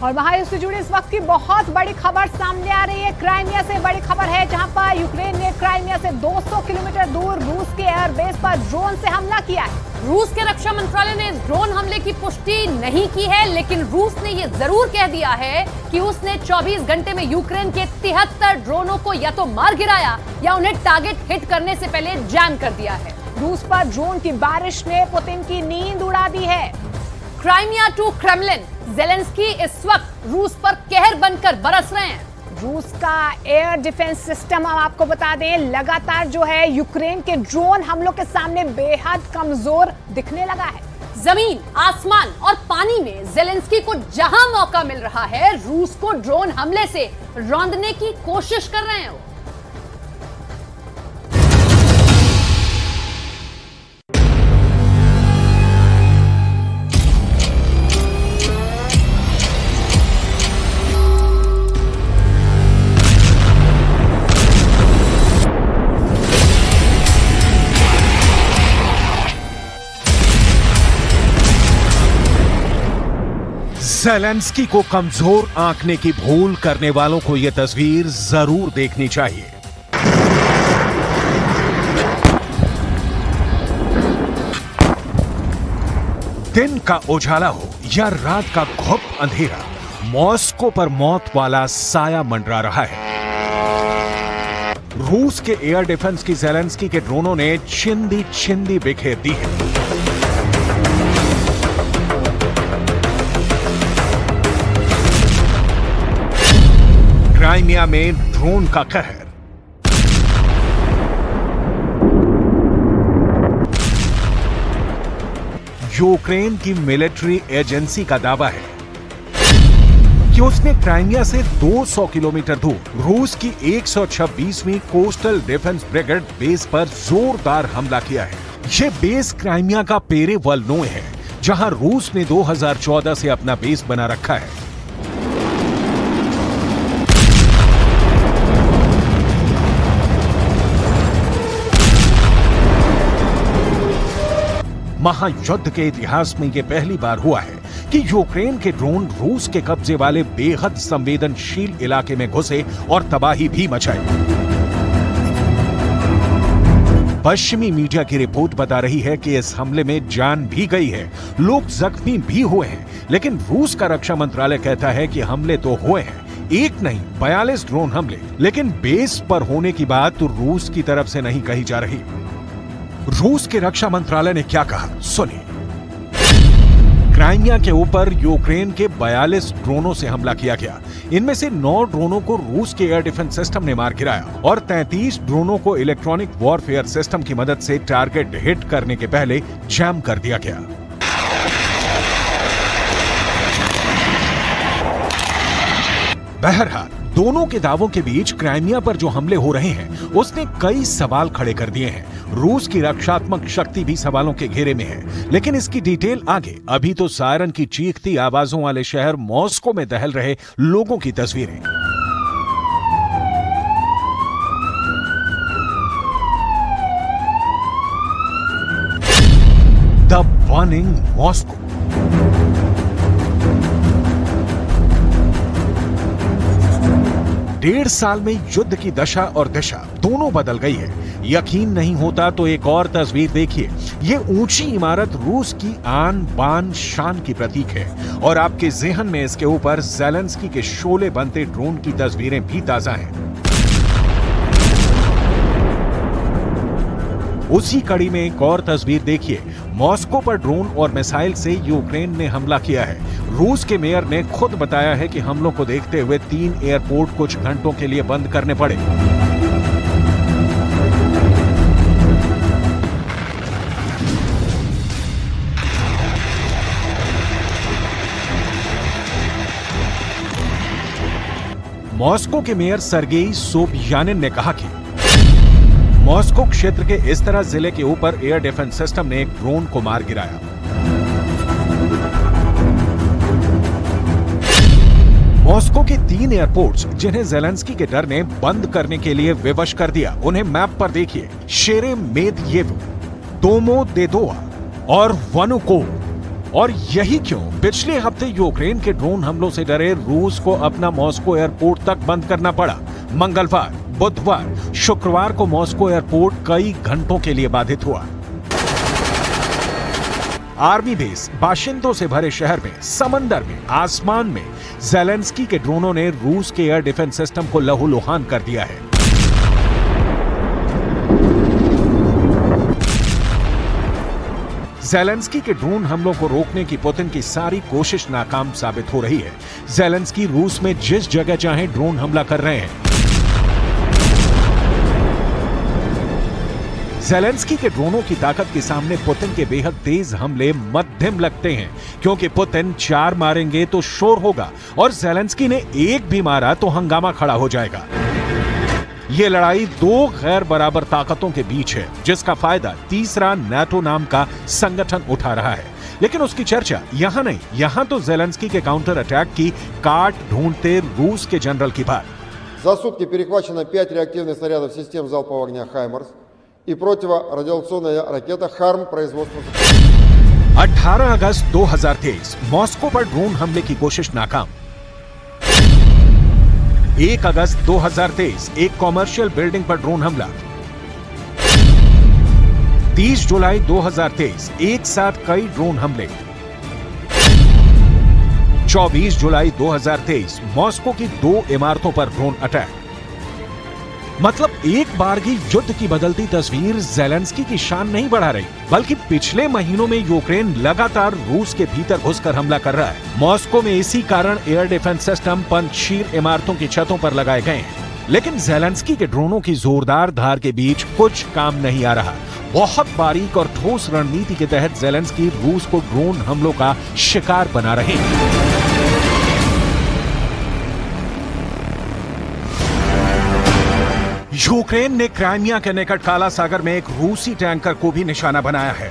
और वहां से जुड़ी इस वक्त की बहुत बड़ी खबर सामने आ रही है। क्राइमिया से बड़ी खबर है, जहां पर यूक्रेन ने क्राइमिया से 200 किलोमीटर दूर रूस के एयरबेस पर ड्रोन से हमला किया है। रूस के रक्षा मंत्रालय ने ड्रोन हमले की पुष्टि नहीं की है, लेकिन रूस ने यह जरूर कह दिया है कि उसने 24 घंटे में यूक्रेन के 73 ड्रोनों को या तो मार गिराया या उन्हें टारगेट हिट करने से पहले जैम कर दिया है। रूस पर ड्रोन की बारिश ने पुतिन की नींद उड़ा दी है। क्राइमिया टू क्रेमलिन, ज़ेलेंस्की इस वक्त रूस पर कहर बनकर बरस रहे हैं। रूस का एयर डिफेंस सिस्टम, हम आपको बता दें, लगातार जो है यूक्रेन के ड्रोन हमलों के सामने बेहद कमजोर दिखने लगा है। जमीन, आसमान और पानी में ज़ेलेंस्की को जहां मौका मिल रहा है, रूस को ड्रोन हमले से रौंदने की कोशिश कर रहे हैं। ज़ेलेंस्की को कमजोर आंकने की भूल करने वालों को यह तस्वीर जरूर देखनी चाहिए। दिन का उजाला हो या रात का घुप अंधेरा, मॉस्को पर मौत वाला साया मंडरा रहा है। रूस के एयर डिफेंस की ज़ेलेंस्की के ड्रोनों ने छिंदी छिंदी बिखेर दी है। क्राइमिया में ड्रोन का कहर। यूक्रेन की मिलिट्री एजेंसी का दावा है कि उसने क्राइमिया से 200 किलोमीटर दूर रूस की 126वीं कोस्टल डिफेंस ब्रिगेड बेस पर जोरदार हमला किया है। यह बेस क्राइमिया का पेरेवोल्नोय है, जहां रूस ने 2014 से अपना बेस बना रखा है। महायुद्ध के इतिहास में यह पहली बार हुआ है कि यूक्रेन के ड्रोन रूस के कब्जे वाले बेहद संवेदनशील इलाके में घुसे और तबाही भी मचाई। पश्चिमी मीडिया की रिपोर्ट बता रही है कि इस हमले में जान भी गई है, लोग जख्मी भी हुए हैं, लेकिन रूस का रक्षा मंत्रालय कहता है कि हमले तो हुए हैं, एक नहीं 42 ड्रोन हमले, लेकिन बेस पर होने की बात तो रूस की तरफ से नहीं कही जा रही। रूस के रक्षा मंत्रालय ने क्या कहा, सुनिए। क्राइमिया के ऊपर यूक्रेन के 42 ड्रोनों से हमला किया गया। इनमें से 9 ड्रोनों को रूस के एयर डिफेंस सिस्टम ने मार गिराया और 33 ड्रोनों को इलेक्ट्रॉनिक वॉरफेयर सिस्टम की मदद से टारगेट हिट करने के पहले जैम कर दिया गया। बहरहाल, दोनों के दावों के बीच क्राइमिया पर जो हमले हो रहे हैं, उसने कई सवाल खड़े कर दिए हैं। रूस की रक्षात्मक शक्ति भी सवालों के घेरे में है, लेकिन इसकी डिटेल आगे। अभी तो सायरन की चीखती आवाजों वाले शहर मॉस्को में दहल रहे लोगों की तस्वीरें। The burning Moscow. डेढ़ साल में युद्ध की दशा और दिशा दोनों बदल गई है। यकीन नहीं होता तो एक और तस्वीर देखिए। ये ऊंची इमारत रूस की आन बान शान की प्रतीक है और आपके ज़हन में इसके ऊपर ज़ेलेंस्की के शोले बनते ड्रोन की तस्वीरें भी ताजा हैं। उसी कड़ी में एक और तस्वीर देखिए। मॉस्को पर ड्रोन और मिसाइल से यूक्रेन ने हमला किया है। रूस के मेयर ने खुद बताया है कि हमलों को देखते हुए 3 एयरपोर्ट कुछ घंटों के लिए बंद करने पड़े। मॉस्को के मेयर सर्गेई सोबियानिन ने कहा कि मॉस्को क्षेत्र के इस तरह जिले के ऊपर एयर डिफेंस सिस्टम ने एक ड्रोन को मार गिराया। मॉस्को के 3 एयरपोर्ट्स, जिन्हें ज़ेलेंस्की के डर ने बंद करने के लिए विवश कर दिया, उन्हें मैप पर देखिए। शेरेमेदयेवो, दोमोदेदोवा और वनुकोव। और यही क्यों पिछले हफ्ते यूक्रेन के ड्रोन हमलों से डरे रूस को अपना मॉस्को एयरपोर्ट तक बंद करना पड़ा। मंगलवार, बुधवार, शुक्रवार को मॉस्को एयरपोर्ट कई घंटों के लिए बाधित हुआ। आर्मी बेस, बाशिंदों से भरे शहर में, समंदर में, आसमान में ज़ेलेंस्की के ड्रोनों ने रूस के एयर डिफेंस सिस्टम को लहूलुहान कर दिया है। ज़ेलेंस्की के ड्रोन हमलों को रोकने की पुतिन की सारी कोशिश नाकाम साबित हो रही है। ज़ेलेंस्की रूस में जिस जगह चाहे ड्रोन हमला कर रहे हैं। ज़ेलेंस्की के ड्रोनों की ताकत के सामने पुतिन के बेहद तेज हमले मध्यम लगते हैं, क्योंकि पुतिन 4 मारेंगे तो शोर होगा और ज़ेलेंस्की ने 1 भी मारा तो हंगामा खड़ा हो जाएगा। ये लड़ाई 2 गैर बराबर ताकतों के बीच है, जिसका फायदा तीसरा नाटो नाम का संगठन उठा रहा है। लेकिन उसकी चर्चा यहां नहीं, यहां तो ज़ेलेंस्की के काउंटर अटैक की काट ढूंढते रूस के जनरल की बात। За сутки перехвачено 5 реактивных снарядов систем залпового огня «Хаймарс» и противорадиационная ракета «Харм» производства. 18 अगस्त 2023 मॉस्को पर ड्रोन हमले की कोशिश नाकाम। 1 अगस्त 2023 एक कॉमर्शियल बिल्डिंग पर ड्रोन हमला। 30 जुलाई 2023 एक साथ कई ड्रोन हमले। 24 जुलाई 2023 मॉस्को की 2 इमारतों पर ड्रोन अटैक। मतलब एक बार की युद्ध की बदलती तस्वीर ज़ेलेंस्की की शान नहीं बढ़ा रही, बल्कि पिछले महीनों में यूक्रेन लगातार रूस के भीतर घुसकर हमला कर रहा है। मॉस्को में इसी कारण एयर डिफेंस सिस्टम पंजशीर इमारतों की छतों पर लगाए गए हैं। लेकिन ज़ेलेंस्की के ड्रोनों की जोरदार धार के बीच कुछ काम नहीं आ रहा। बहुत बारीक और ठोस रणनीति के तहत ज़ेलेंस्की रूस को ड्रोन हमलों का शिकार बना रहे हैं। यूक्रेन ने क्राइमिया के निकट काला सागर में एक रूसी टैंकर को भी निशाना बनाया है।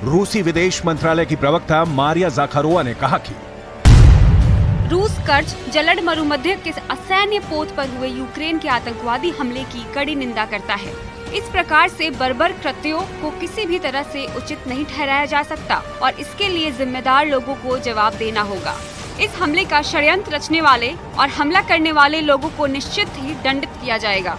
रूसी विदेश मंत्रालय की प्रवक्ता मारिया ज़ाखारोवा ने कहा कि रूस कर्ज जलड मरुमध्य के असैन्य पोत पर हुए यूक्रेन के आतंकवादी हमले की कड़ी निंदा करता है। इस प्रकार से बर्बर कृत्यों को किसी भी तरह से उचित नहीं ठहराया जा सकता और इसके लिए जिम्मेदार लोगों को जवाब देना होगा। इस हमले का षड्यंत्र रचने वाले और हमला करने वाले लोगों को निश्चित ही दंडित किया जाएगा।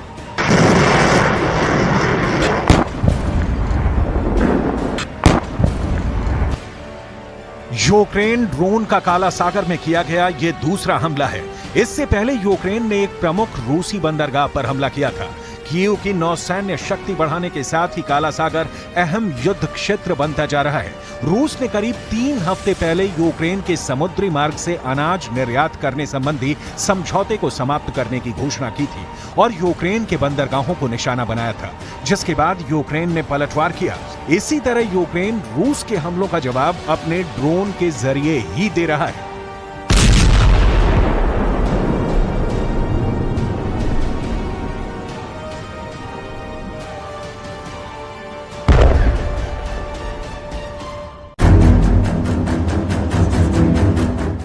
यूक्रेन ड्रोन का काला सागर में किया गया ये दूसरा हमला है। इससे पहले यूक्रेन ने एक प्रमुख रूसी बंदरगाह पर हमला किया था। कीव की नौसैन्य शक्ति बढ़ाने के साथ ही काला सागर अहम युद्ध क्षेत्र बनता जा रहा है। रूस ने करीब 3 हफ्ते पहले यूक्रेन के समुद्री मार्ग से अनाज निर्यात करने संबंधी समझौते को समाप्त करने की घोषणा की थी और यूक्रेन के बंदरगाहों को निशाना बनाया था, जिसके बाद यूक्रेन ने पलटवार किया। इसी तरह यूक्रेन रूस के हमलों का जवाब अपने ड्रोन के जरिए ही दे रहा है।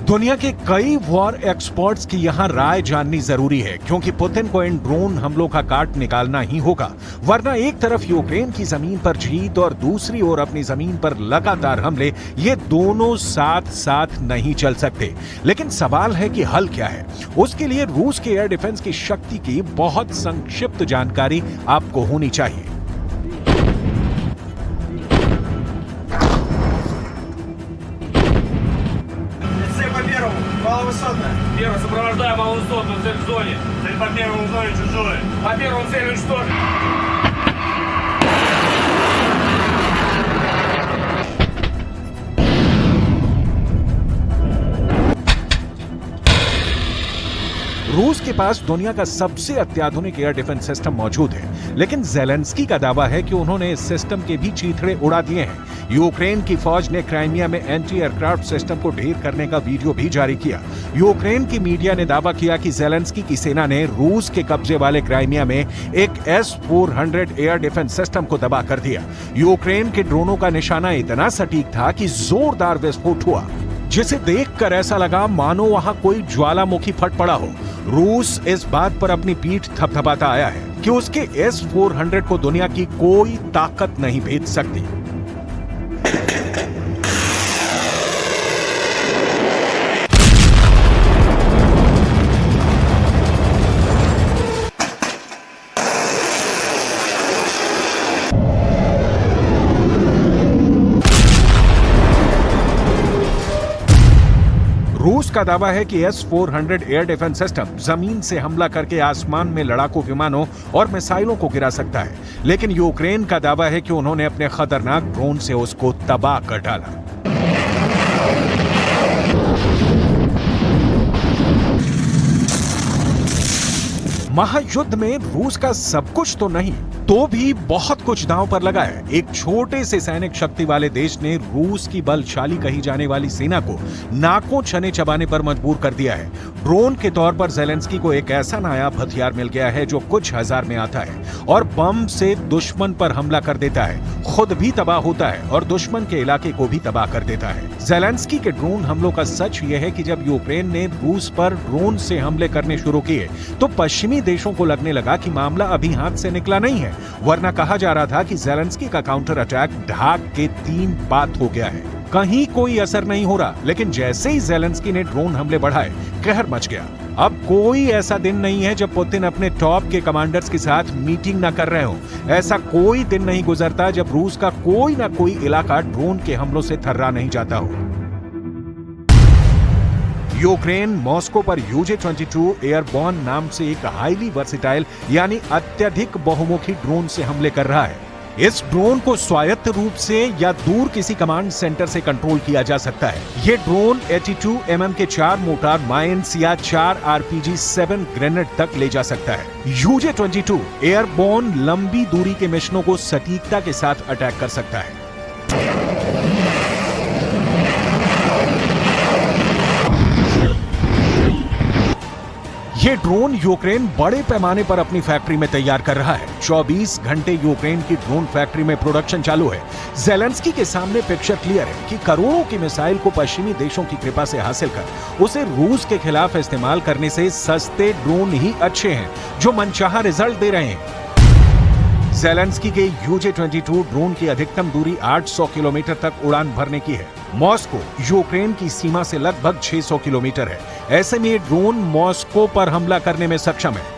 दुनिया के कई वॉर एक्सपर्ट्स की यहां राय जाननी जरूरी है, क्योंकि पुतिन को इन ड्रोन हमलों का काट निकालना ही होगा, वरना एक तरफ यूक्रेन की जमीन पर जीत और दूसरी ओर अपनी जमीन पर लगातार हमले, ये दोनों साथ साथ नहीं चल सकते। लेकिन सवाल है कि हल क्या है। उसके लिए रूस के एयर डिफेंस की शक्ति की बहुत संक्षिप्त जानकारी आपको होनी चाहिए। Маловысотная. Первый сопровождаю маловысотную цель в зоне. Цель по первому в зоне чужой. По первому цель уничтожить. रूस के पास दुनिया का सबसे अत्याधुनिक एयर डिफेंस सिस्टम मौजूद है, लेकिन ज़ेलेंस्की का दावा है कि उन्होंने इस सिस्टम के भी चीथड़े उड़ा दिए हैं। यूक्रेन की फौज ने क्राइमिया में एंटी एयरक्राफ्ट सिस्टम को ढेर करने का वीडियो भी जारी किया। यूक्रेन की मीडिया ने दावा किया कि ज़ेलेंस्की की सेना ने रूस के कब्जे वाले क्राइमिया में एक S-400 एयर डिफेंस सिस्टम को तबाह कर दिया। यूक्रेन के ड्रोनों का निशाना इतना सटीक था कि जोरदार विस्फोट हुआ, जिसे देखकर ऐसा लगा मानो वहां कोई ज्वालामुखी फट पड़ा हो। रूस इस बात पर अपनी पीठ थपथपाता आया है कि उसके S-400 को दुनिया की कोई ताकत नहीं भेज सकती। रूस का दावा है कि S-400 एयर डिफेंस सिस्टम जमीन से हमला करके आसमान में लड़ाकू विमानों और मिसाइलों को गिरा सकता है, लेकिन यूक्रेन का दावा है कि उन्होंने अपने खतरनाक ड्रोन से उसको तबाह कर डाला। महायुद्ध में रूस का सब कुछ तो नहीं, तो भी बहुत कुछ दांव पर लगा है। एक छोटे से सैनिक शक्ति वाले देश ने रूस की बलशाली कही जाने वाली सेना को नाकों छने चबाने पर मजबूर कर दिया है। ड्रोन के तौर पर ज़ेलेंस्की को एक ऐसा नायाब हथियार मिल गया है जो कुछ हजार में आता है और बम से दुश्मन पर हमला कर देता है, खुद भी तबाह होता है और दुश्मन के इलाके को भी तबाह कर देता है। ज़ेलेंस्की के ड्रोन हमलों का सच यह है कि जब यूक्रेन ने रूस पर ड्रोन से हमले करने शुरू किए तो पश्चिमी देशों को लगने लगा कि मामला अभी हाथ से निकला नहीं है, वरना कहा जा रहा था कि ज़ेलेंस्की का काउंटर अटैक ढाक के 3 बात हो गया है। कहीं कोई असर नहीं हो रहा, लेकिन जैसे ही ज़ेलेंस्की ने ड्रोन हमले बढ़ाए, कहर मच गया। अब कोई ऐसा दिन नहीं है जब पुतिन अपने टॉप के कमांडर्स के साथ मीटिंग ना कर रहे हो। ऐसा कोई दिन नहीं गुजरता जब रूस का कोई ना कोई इलाका ड्रोन के हमलों से थर्रा नहीं जाता हो। यूक्रेन मॉस्को पर UJ-22 एयरबॉर्न नाम से एक हाईली वर्सिटाइल यानी अत्यधिक बहुमुखी ड्रोन से हमले कर रहा है। इस ड्रोन को स्वायत्त रूप से या दूर किसी कमांड सेंटर से कंट्रोल किया जा सकता है। ये ड्रोन 82 mm के 4 मोटार माइंस या 4 RPG-7 ग्रेनेड तक ले जा सकता है। UJ-22 एयरबॉर्न लंबी दूरी के मिशनों को सटीकता के साथ अटैक कर सकता है। ये ड्रोन यूक्रेन बड़े पैमाने पर अपनी फैक्ट्री में तैयार कर रहा है। 24 घंटे यूक्रेन की ड्रोन फैक्ट्री में प्रोडक्शन चालू है। ज़ेलेंस्की के सामने पिक्चर क्लियर है कि करोड़ों की मिसाइल को पश्चिमी देशों की कृपा से हासिल कर उसे रूस के खिलाफ इस्तेमाल करने से सस्ते ड्रोन ही अच्छे हैं जो मनचाहा रिजल्ट दे रहे हैं। ज़ेलेंस्की के UJ-22 ड्रोन की अधिकतम दूरी 800 किलोमीटर तक उड़ान भरने की है। मॉस्को यूक्रेन की सीमा से लगभग 600 किलोमीटर है। ऐसे में ये ड्रोन मॉस्को पर हमला करने में सक्षम है।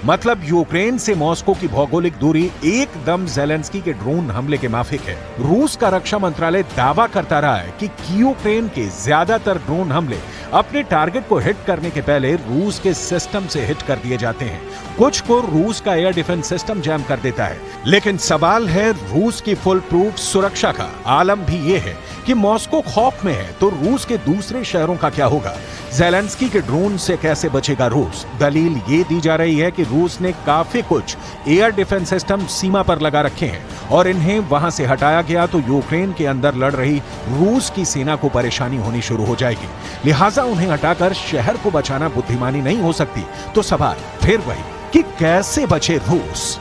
मतलब यूक्रेन से मॉस्को की भौगोलिक दूरी एकदम ज़ेलेंस्की के ड्रोन हमले के माफिक है। रूस का रक्षा मंत्रालय दावा करता रहा है कि यूक्रेन के ज्यादातर ड्रोन हमले अपने टारगेट को हिट करने के पहले रूस के सिस्टम से हिट कर दिए जाते हैं। कुछ को रूस का एयर डिफेंस सिस्टम जैम कर देता है। लेकिन सवाल है रूस की फुल प्रूफ सुरक्षा का। आलम भी ये है कि मॉस्को खौफ में है तो रूस के दूसरे शहरों का क्या होगा? ज़ेलेंस्की के ड्रोन से कैसे बचेगा रूस? दलील ये दी जा रही है कि रूस ने काफी कुछ एयर डिफेंस सिस्टम सीमा पर लगा रखे हैं और इन्हें वहां से हटाया गया तो यूक्रेन के अंदर लड़ रही रूस की सेना को परेशानी होनी शुरू हो जाएगी। लिहाजा उन्हें हटाकर शहर को बचाना बुद्धिमानी नहीं हो सकती। तो सवाल फिर वही कि कैसे बचे रूस?